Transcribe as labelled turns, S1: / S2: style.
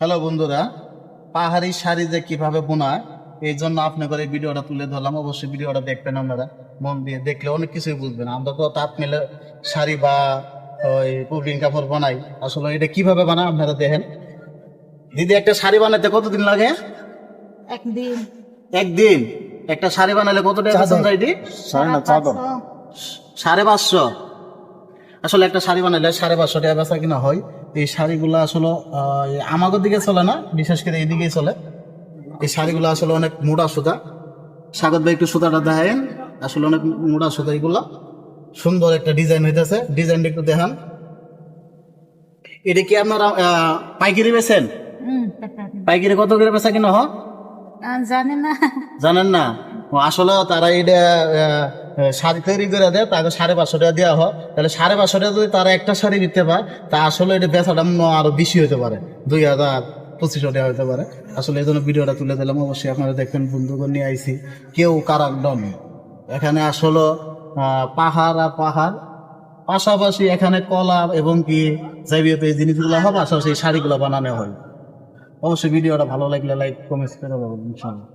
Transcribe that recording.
S1: Hello বন্ধুরা, পাহাড়ি শাড়ি যে কিভাবে বোনায় এই জন্য আপনাদের এই ভিডিওটা তুলে ধরলাম। অবশ্যই ভিডিওটা দেখবেন, আপনারা মন দিয়ে দেখলে অনেক কিছুই বুঝবেন। আমরা তো তাঁত মেলে শাড়ি বা ওই পুবিন কাপড় বানাই, আসলে এটা কিভাবে বানায় আপনারা দেখেন। দিদি, একটা শাড়ি বানাতে কতদিন লাগে?
S2: একদিন।
S1: একদিন। একটা শাড়ি বানালে কত টাকা বেতন যায়? এটি 550। আসলে একটা শাড়ি বানালে 550 টাকা বেচা কিনা হয়। এই শাড়িগুলো আসলে আমাদের দিকে চলে না, বিশেষ করে এইদিকেই চলে। এই শাড়িগুলো আসলে অনেক মোটা সুতা। স্বাগত ভাই, একটু সুতাটা দেখেন, আসলে অনেক মোটা সুতা। এগুলো সুন্দর একটা ডিজাইন হইতেছে, ডিজাইনটা একটু দেখান। এটা কি আপনারা পাইকারি বেছেন? পাইকারি কত করে বেচা কিনা হয়
S2: জানি না।
S1: জানেন না? আসলে তারা এটা শাড়ি তৈরি করে দেয়, তাকে 550 টাকা দেওয়া হয়। তাহলে 550 টাকা যদি তারা একটা শাড়ি দিতে পারে, তা আসলে এটা বেচাটা আরো বেশি হতে পারে, 2000-2500 টাকা হতে পারে। আসলে এই জন্য ভিডিওটা তুলে দিলাম। অবশ্যই আপনারা দেখবেন, বন্ধুগণ নিয়ে আইছি, কেউ কারাক নয়। এখানে আসলে পাহাড় আর পাহাড়, পাশাপাশি এখানে কলা এবং কি যাবতীয় এই জিনিসগুলো হবে, পাশাপাশি এই শাড়িগুলো বানানো হয়। অবশ্যই ভিডিওটা ভালো লাগলে লাইক কমেন্ট করে দেবেন ইনশাআল্লাহ।